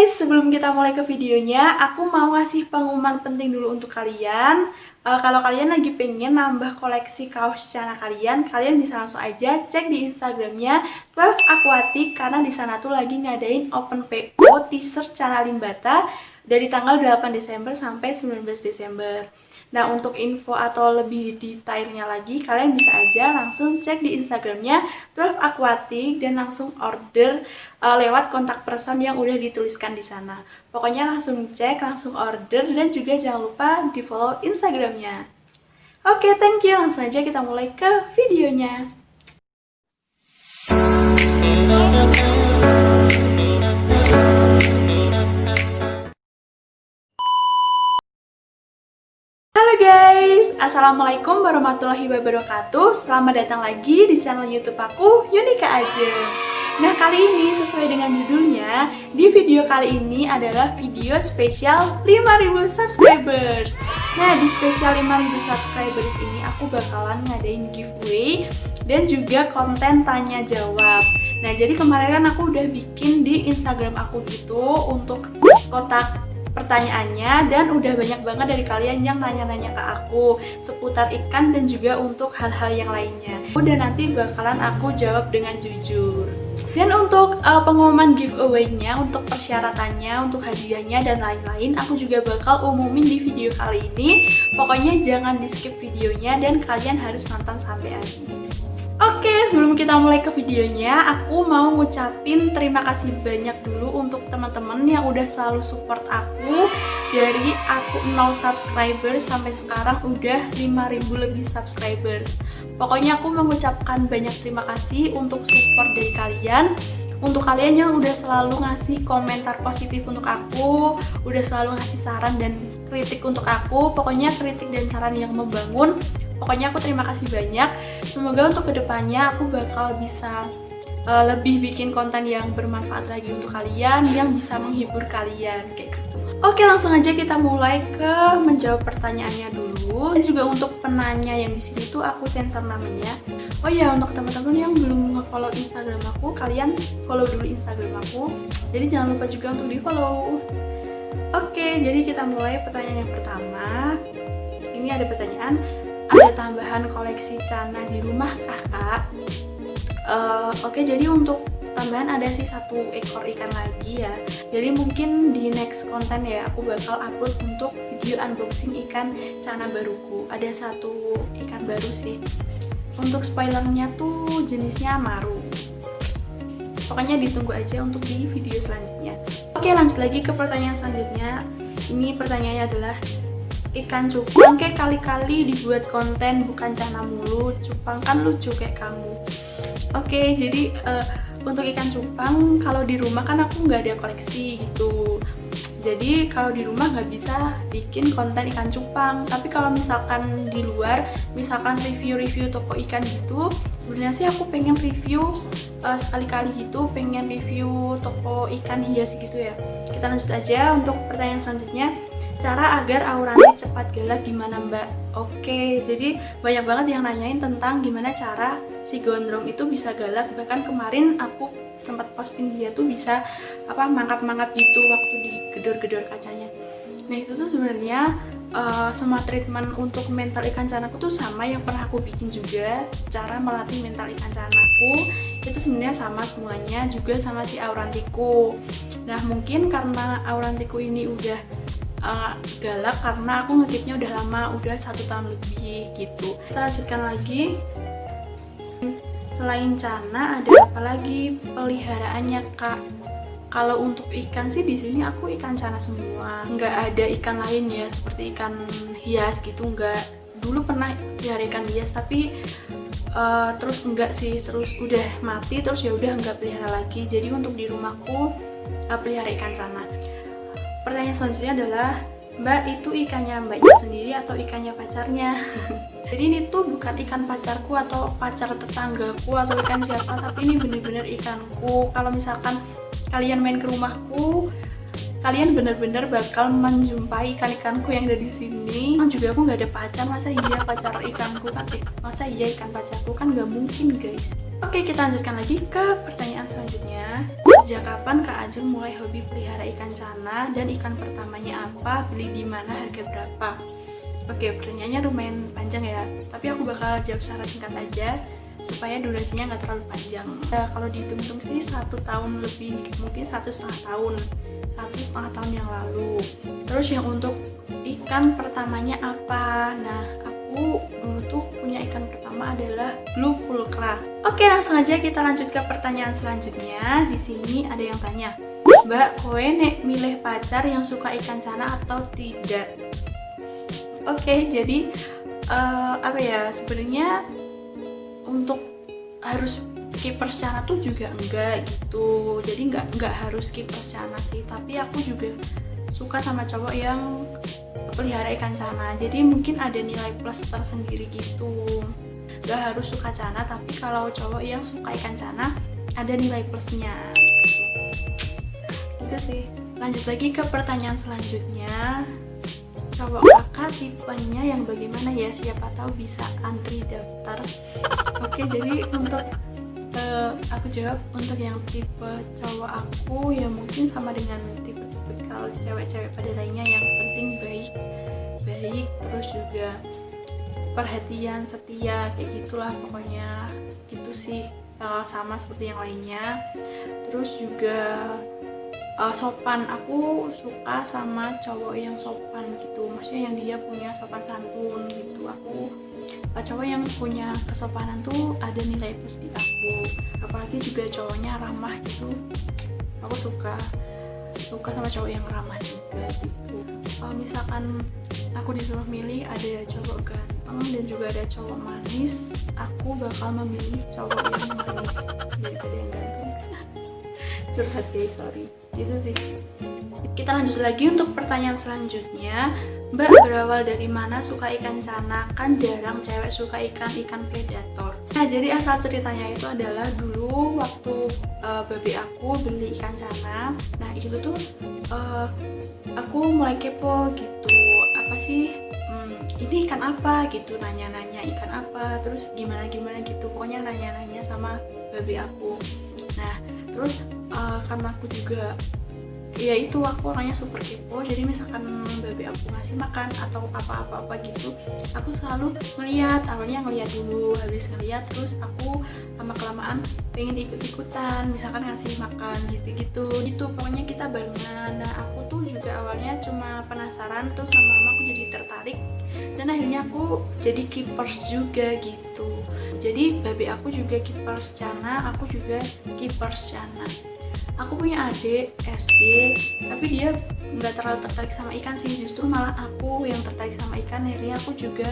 guys, sebelum kita mulai ke videonya, aku mau ngasih pengumuman penting dulu untuk kalian. Kalau kalian lagi pengen nambah koleksi kaos Cana kalian bisa langsung aja cek di Instagramnya 12 Aquatic, karena di sana tuh lagi ngadain open PO t-shirt Cana Limbata dari tanggal 8 Desember sampai 19 Desember. Nah, untuk info atau lebih detailnya lagi, kalian bisa aja langsung cek di Instagramnya 12 Aquatic dan langsung order lewat kontak person yang udah dituliskan di sana. Pokoknya langsung cek, langsung order, dan juga jangan lupa di follow Instagramnya. Oke, thank you. Langsung aja kita mulai ke videonya. Halo guys, assalamualaikum warahmatullahi wabarakatuh. Selamat datang lagi di channel YouTube aku, Yunika Aja. Nah, kali ini sesuai dengan judulnya, di video kali ini adalah video spesial 5.000 subscribers. Nah, di spesial 5.000 subscribers ini aku bakalan ngadain giveaway dan juga konten tanya jawab. Nah, jadi kemarin kan aku udah bikin di Instagram aku gitu untuk kotak pertanyaannya, dan udah banyak banget dari kalian yang nanya-nanya ke aku seputar ikan dan juga untuk hal-hal yang lainnya. Udah, nanti bakalan aku jawab dengan jujur. Dan untuk pengumuman giveaway-nya, untuk persyaratannya, untuk hadiahnya dan lain-lain, aku juga bakal umumin di video kali ini. Pokoknya jangan di skip videonya dan kalian harus nonton sampai habis. Oke, sebelum kita mulai ke videonya, aku mau ngucapin terima kasih banyak dulu untuk teman-teman yang udah selalu support aku. Dari aku 0 subscribers sampai sekarang udah 5.000 lebih subscribers. Pokoknya aku mengucapkan banyak terima kasih untuk support dari kalian. Untuk kalian yang udah selalu ngasih komentar positif untuk aku, udah selalu ngasih saran dan kritik untuk aku. Pokoknya kritik dan saran yang membangun. Pokoknya aku terima kasih banyak. Semoga untuk kedepannya aku bakal bisa lebih bikin konten yang bermanfaat lagi untuk kalian, yang bisa menghibur kalian kayak gitu. Oke, langsung aja kita mulai ke menjawab pertanyaannya dulu. Dan juga untuk penanya yang di sini tuh aku sensor namanya. Oh ya, untuk teman-teman yang belum nge-follow Instagram aku, kalian follow dulu Instagram aku. Jadi jangan lupa juga untuk di-follow. Oke, jadi kita mulai pertanyaan yang pertama. Ini ada pertanyaan, ada tambahan koleksi Cana di rumah kakak. Oke, jadi untuk tambahan ada sih 1 ekor ikan lagi ya. Jadi mungkin di next konten ya aku bakal upload untuk video unboxing ikan Cana baruku. Ada 1 ikan baru sih. Untuk spoilernya tuh jenisnya maru. Pokoknya ditunggu aja untuk di video selanjutnya. Oke, lanjut lagi ke pertanyaan selanjutnya. Ini pertanyaannya adalah, ikan cupang kayak kali-kali dibuat konten bukan Cana mulu, cupang kan lucu kayak kamu. Oke, jadi untuk ikan cupang kalau di rumah kan aku nggak ada koleksi gitu. Jadi kalau di rumah nggak bisa bikin konten ikan cupang. Tapi kalau misalkan di luar, misalkan review-review toko ikan gitu, sebenarnya sih aku pengen review sekali-kali gitu, pengen review toko ikan hias gitu ya. Kita lanjut aja untuk pertanyaan selanjutnya. Cara agar auranya cepat galak gimana mbak? Oke, jadi banyak banget yang nanyain tentang gimana cara si gondrong itu bisa galak. Bahkan kemarin aku sempat posting dia tuh bisa mangkat-mangkat gitu waktu digedor-gedor kacanya. Nah, itu tuh sebenarnya semua treatment untuk mental ikan canaku tuh sama yang pernah aku bikin juga. Cara melatih mental ikan canaku itu sebenarnya sama semuanya, juga sama si aurantiku. Nah, mungkin karena aurantiku ini udah galak karena aku ngekipnya udah lama, udah 1 tahun lebih gitu. Kita lanjutkan lagi. Selain Cana ada apa lagi peliharaannya kak? Kalau untuk ikan sih di sini aku ikan Cana semua, nggak ada ikan lain ya seperti ikan hias gitu, nggak. Dulu pernah pelihara ikan hias tapi terus enggak sih, terus udah mati, terus ya udah nggak pelihara lagi. Jadi untuk di rumahku pelihara ikan Cana. Pertanyaan selanjutnya adalah, mbak itu ikannya mbaknya sendiri atau ikannya pacarnya? Jadi ini tuh bukan ikan pacarku atau pacar tetanggaku atau ikan siapa, tapi ini bener-bener ikanku. Kalau misalkan kalian main ke rumahku, kalian bener-bener bakal menjumpai ikan-ikanku yang ada di sini. Juga aku nggak ada pacar, masa iya pacar ikanku kan? Masa iya ikan pacarku kan? Nggak mungkin guys. Oke, kita lanjutkan lagi ke pertanyaan selanjutnya. Sejak kapan Kak Ajeng mulai hobi pelihara ikan cana dan ikan pertamanya apa, beli di mana, harga berapa? Oke, pertanyaannya lumayan panjang ya, tapi aku bakal jawab secara singkat aja supaya durasinya nggak terlalu panjang. Kalau dihitung-hitung sih 1 tahun lebih, mungkin 1,5 tahun yang lalu. Terus yang untuk ikan pertamanya apa? Nah, aku dulu tuh punya ikan pertama adalah blue pulcra. Oke, langsung aja kita lanjut ke pertanyaan selanjutnya. Di sini ada yang tanya, Mbak, kowe nek milih pacar yang suka ikan cana atau tidak? Oke, jadi sebenarnya untuk harus keepers cana tuh juga enggak gitu. Jadi enggak harus keepers cana sih, tapi aku juga suka sama cowok yang pelihara ikan cana. Jadi mungkin ada nilai plus tersendiri gitu. Enggak harus suka cana, tapi kalau cowok yang suka ikan cana ada nilai plusnya gitu. Itu sih. Lanjut lagi ke pertanyaan selanjutnya. Cowok kakak tipenya yang bagaimana ya, siapa tahu bisa antri daftar. Oke, jadi untuk aku jawab untuk yang tipe cowok aku ya mungkin sama dengan tipe tipikal cewek-cewek pada lainnya, yang penting baik terus juga perhatian, setia, kayak gitulah pokoknya gitu sih, sama seperti yang lainnya. Terus juga sopan, aku suka sama cowok yang sopan gitu, maksudnya yang dia punya sopan santun gitu. Aku cowok yang punya kesopanan tuh ada nilai plus di aku, apalagi juga cowoknya ramah gitu. Aku suka sama cowok yang ramah juga gitu. Kalau misalkan aku disuruh milih ada cowok ganteng dan juga ada cowok manis, aku bakal memilih cowok yang manis daripada yang ganteng. Curhat guys, sorry. Gitu sih. Kita lanjut lagi untuk pertanyaan selanjutnya. Mbak, berawal dari mana suka ikan cana? Kan jarang cewek suka ikan predator. Nah, jadi asal ceritanya itu adalah dulu waktu babe aku beli ikan cana. Nah, itu tuh aku mulai kepo gitu. Apa sih? Ini ikan apa gitu, nanya-nanya ikan apa, terus gimana gitu. Pokoknya nanya-nanya sama babe aku. Nah, terus karena aku juga ya itu, aku orangnya super kepo, jadi misalkan babe aku ngasih makan atau apa gitu, aku selalu awalnya ngeliat dulu, habis ngeliat terus aku lama kelamaan pengen ikut-ikutan, misalkan ngasih makan gitu pokoknya kita barengan. Nah, aku tuh juga awalnya cuma penasaran, terus lama-lama aku jadi tertarik dan akhirnya aku jadi keepers juga gitu. Jadi babe aku juga keepers cana, aku juga keepers cana. Aku punya adik SD, tapi dia nggak terlalu tertarik sama ikan sih, justru malah aku yang tertarik sama ikan. Akhirnya aku juga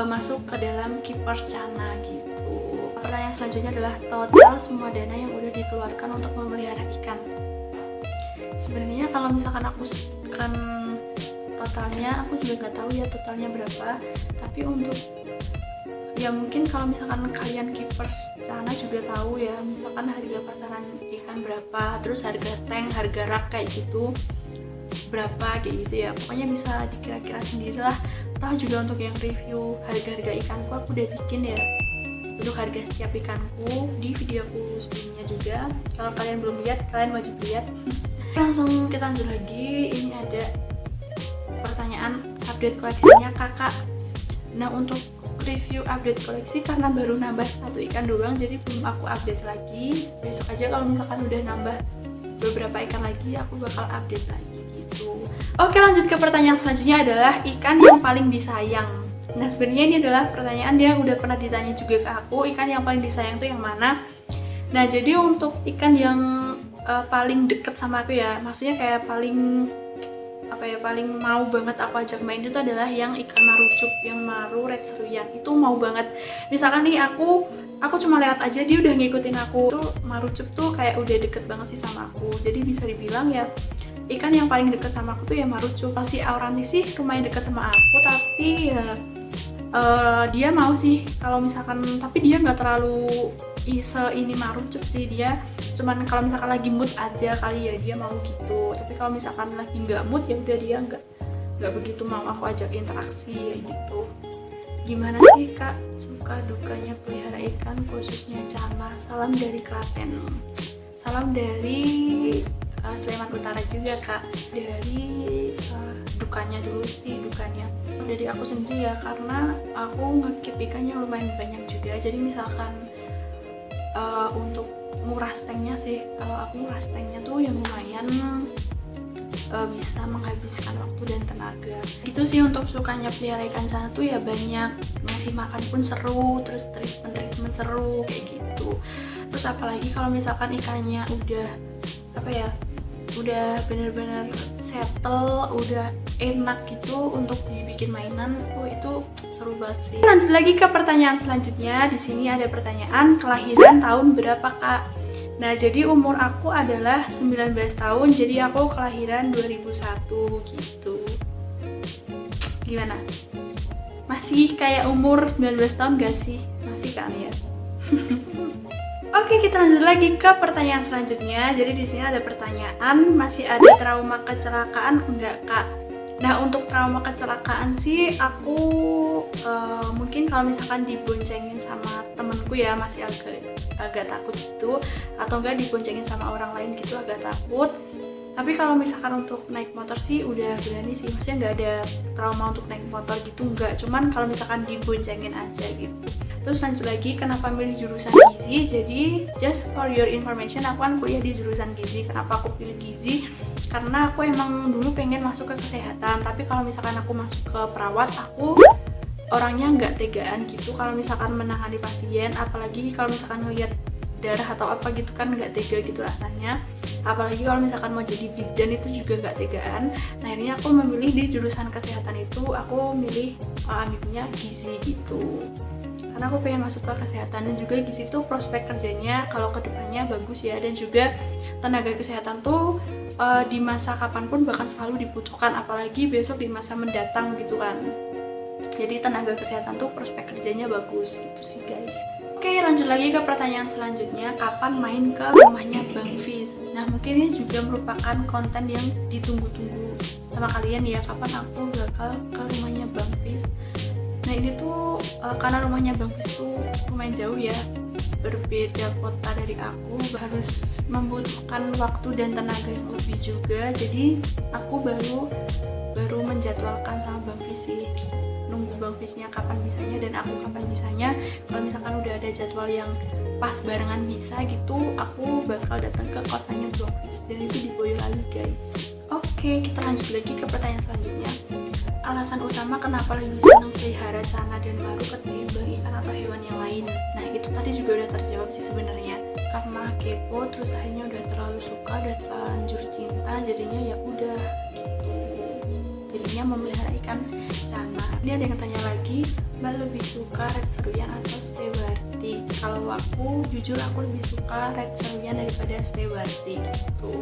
masuk ke dalam keepers cana gitu. Pertanyaan selanjutnya adalah total semua dana yang udah dikeluarkan untuk memelihara ikan. Sebenarnya kalau misalkan aku sebutkan totalnya, aku juga nggak tahu ya totalnya berapa, tapi untuk ya mungkin kalau misalkan kalian keepers cana juga tahu ya, misalkan harga pasaran ikan berapa, terus harga tank, harga rak kayak gitu berapa kayak gitu ya, pokoknya bisa dikira-kira sendiri lah. Tahu juga untuk yang review harga-harga ikanku aku udah bikin ya, untuk harga setiap ikanku di videoku sebelumnya juga. Kalau kalian belum lihat, kalian wajib lihat. Langsung kita lanjut lagi. Ini ada pertanyaan update koleksinya kakak. Nah, untuk review update koleksi karena baru nambah 1 ikan doang, jadi belum aku update lagi. Besok aja kalau misalkan udah nambah beberapa ikan lagi, aku bakal update lagi gitu. Oke, lanjut ke pertanyaan selanjutnya adalah ikan yang paling disayang. Nah, sebenarnya ini adalah pertanyaan yang udah pernah ditanya juga ke aku, ikan yang paling disayang tuh yang mana. Nah, jadi untuk ikan yang paling deket sama aku ya, maksudnya kayak paling mau banget aku ajak main itu adalah yang ikan marucup, yang maru red seruyan. Itu mau banget. Misalkan nih aku cuma lewat aja dia udah ngikutin aku. Tuh marucup tuh kayak udah deket banget sih sama aku. Jadi bisa dibilang ya ikan yang paling deket sama aku tuh ya marucup. Kalau si auranti sih lumayan deket sama aku, tapi ya dia mau sih kalau misalkan, tapi dia nggak terlalu ini marucup sih, dia cuman kalau misalkan lagi mood aja kali ya dia mau gitu. Tapi kalau misalkan lagi nggak mood ya udah dia nggak begitu mau aku ajak interaksi ya gitu. Gimana sih Kak suka dukanya pelihara ikan khususnya Cana? Salam dari Klaten. Salam dari Sleman Utara juga Kak. Dari dukanya dulu sih, dukanya dari aku sendiri ya, karena aku ngekip ikannya lumayan banyak juga. Jadi misalkan untuk nguras tanknya sih, kalau aku nguras tanknya tuh yang lumayan bisa menghabiskan waktu dan tenaga gitu sih. Untuk sukanya pelihara ikan Cana tuh ya banyak, ngasih makan pun seru, terus treatment seru kayak gitu. Terus apalagi kalau misalkan ikannya udah udah bener-bener settle, udah enak gitu untuk dibikin mainan, itu seru banget sih. Lanjut lagi ke pertanyaan selanjutnya. Di sini ada pertanyaan, kelahiran tahun berapa Kak? Nah, jadi umur aku adalah 19 tahun, jadi aku kelahiran 2001 gitu. Gimana? Masih kayak umur 19 tahun gak sih? Masih kan ya? Oke, kita lanjut lagi ke pertanyaan selanjutnya. Jadi di sini ada pertanyaan, masih ada trauma kecelakaan enggak Kak? Nah, untuk trauma kecelakaan sih aku mungkin kalau misalkan diboncengin sama temenku ya masih agak takut gitu, atau enggak diboncengin sama orang lain gitu agak takut. Tapi kalau misalkan untuk naik motor sih udah berani sih, maksudnya nggak ada trauma untuk naik motor gitu, nggak, cuman kalau misalkan diboncengin aja gitu. Terus lanjut lagi, kenapa milih jurusan gizi? Jadi just for your information, aku kan kuliah di jurusan gizi. Kenapa aku pilih gizi? Karena aku emang dulu pengen masuk ke kesehatan, tapi kalau misalkan aku masuk ke perawat, aku orangnya nggak tegaan gitu kalau misalkan menangani pasien, apalagi kalau misalkan ngeliat darah atau apa gitu kan nggak tega gitu rasanya. Apalagi kalau misalkan mau jadi bidan itu juga nggak tegaan. Nah, akhirnya aku memilih di jurusan kesehatan itu, aku milih ambilnya gizi gitu, karena aku pengen masuk ke kesehatan. Dan juga gizi tuh prospek kerjanya kalau kedepannya bagus ya, dan juga tenaga kesehatan tuh di masa kapanpun bahkan selalu dibutuhkan, apalagi besok di masa mendatang gitu kan. Jadi tenaga kesehatan tuh prospek kerjanya bagus gitu sih guys. Oke, lanjut lagi ke pertanyaan selanjutnya, kapan main ke rumahnya Bang Fiz? Nah, mungkin ini juga merupakan konten yang ditunggu-tunggu sama kalian ya, kapan aku bakal ke rumahnya Bang Fiz. Nah, ini tuh karena rumahnya Bang Fiz tuh lumayan jauh ya, berbeda kota dari aku, harus membutuhkan waktu dan tenaga yang lebih juga. Jadi aku baru menjadwalkan sama Bang Fiz sih, nunggu Bang Fiznya kapan bisanya dan aku kapan bisanya. Kalau misalkan udah ada jadwal yang pas barengan bisa gitu, aku bakal datang ke kosannya Bang Fiz, dan itu di Boyolali guys. Oke, kita lanjut lagi ke pertanyaan selanjutnya. Alasan utama kenapa lebih senang pelihara Cana dan Maru ketimbang ikan atau hewan yang lain? Nah, itu tadi juga udah terjawab sih sebenarnya. Karena kepo, terus akhirnya udah terlalu suka, udah terlanjur cinta, jadinya ya udah gitu, jadinya memelihara ikan Cana. Ini ada yang tanya lagi, Mbak lebih suka red seruyan atau stewarti? Kalau aku, jujur aku lebih suka red seruyan daripada stewarti gitu.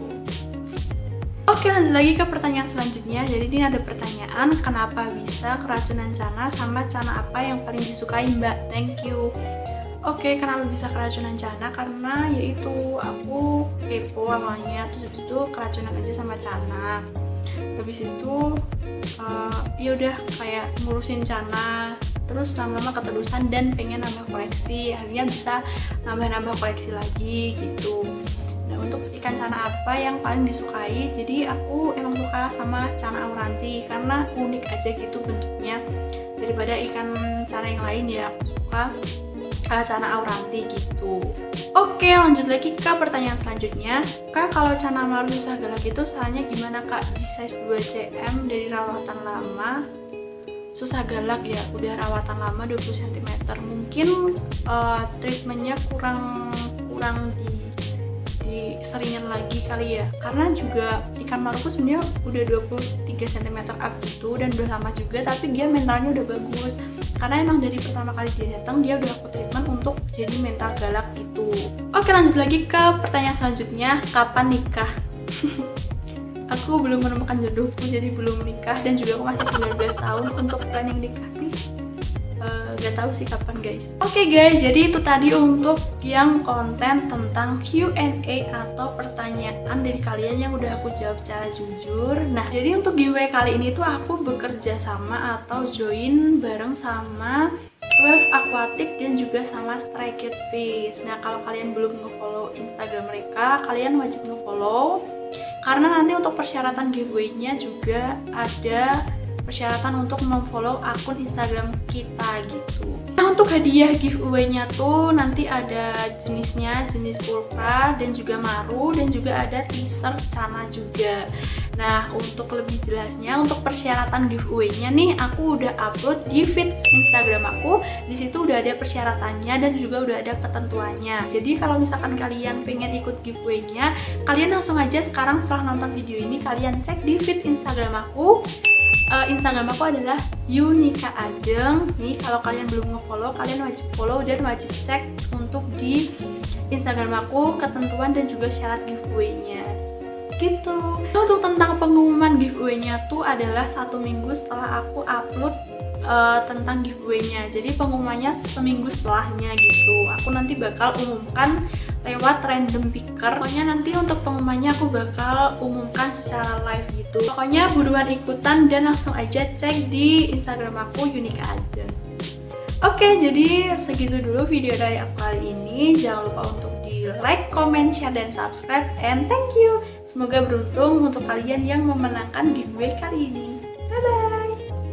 Oke, lanjut lagi ke pertanyaan selanjutnya. Jadi ini ada pertanyaan, kenapa bisa keracunan Cana, sama Cana apa yang paling disukai Mbak? Thank you. Oke, kenapa bisa keracunan Cana? Karena yaitu aku kepo awalnya, terus habis itu keracunan aja sama Cana. Habis itu ya udah kayak ngurusin Cana, terus lama-lama keterusan dan pengen nambah koleksi, akhirnya bisa nambah koleksi lagi gitu. Nah, untuk ikan Cana apa yang paling disukai? Jadi aku emang suka sama Cana auranti karena unik aja gitu bentuknya, daripada ikan Cana yang lain ya aku suka Cana auranti gitu. Oke, lanjut lagi ke pertanyaan selanjutnya. Kak, kalau Cana Maru susah galak itu salahnya gimana Kak? Di size 2 cm dari rawatan lama, susah galak ya, udah rawatan lama 20 cm. Mungkin treatmentnya kurang seringin lagi kali ya, karena juga ikan maruku sebenarnya udah 23 cm up gitu dan udah lama juga, tapi dia mentalnya udah bagus karena emang dari pertama kali dia datang dia udah aku treatment untuk jadi mental galak gitu. Oke, lanjut lagi ke pertanyaan selanjutnya, kapan nikah? Aku belum menemukan jodohku, jadi belum nikah, dan juga aku masih 19 tahun untuk planning nikah sih. Gak tahu sih kapan guys. Oke guys, jadi itu tadi untuk yang konten tentang Q&A atau pertanyaan dari kalian yang udah aku jawab secara jujur. Nah, jadi untuk giveaway kali ini tuh aku bekerja sama atau join bareng sama 12 Aquatic dan juga sama Stray Cat Fish. Nah, kalau kalian belum nge-follow Instagram mereka, kalian wajib nge-follow karena nanti untuk persyaratan giveaway-nya juga ada persyaratan untuk memfollow akun Instagram kita gitu. Nah, untuk hadiah giveaway-nya tuh nanti ada jenisnya, jenis pulpa dan juga maru dan juga ada t-shirt Cana juga. Nah, untuk lebih jelasnya, untuk persyaratan giveaway-nya nih aku udah upload di feed Instagram aku. Di situ udah ada persyaratannya dan juga udah ada ketentuannya. Jadi kalau misalkan kalian pengen ikut giveaway-nya, kalian langsung aja sekarang setelah nonton video ini kalian cek di feed Instagram aku. Instagram aku adalah Yunika Ajeng. Nih, kalau kalian belum nge-follow, kalian wajib follow dan wajib cek untuk di Instagram aku ketentuan dan juga syarat giveaway-nya. Gitu. Nah, untuk tentang pengumuman giveaway-nya tuh adalah 1 minggu setelah aku upload tentang giveaway-nya. Jadi pengumumannya seminggu setelahnya gitu. Aku nanti bakal umumkan lewat random picker. Pokoknya nanti untuk pengumumannya aku bakal umumkan secara live gitu. Pokoknya buruan ikutan dan langsung aja cek di Instagram aku Yunika aja. Oke, jadi segitu dulu video dari aku kali ini. Jangan lupa untuk di like, comment, share, dan subscribe. And thank you. Semoga beruntung untuk kalian yang memenangkan giveaway kali ini. Bye bye.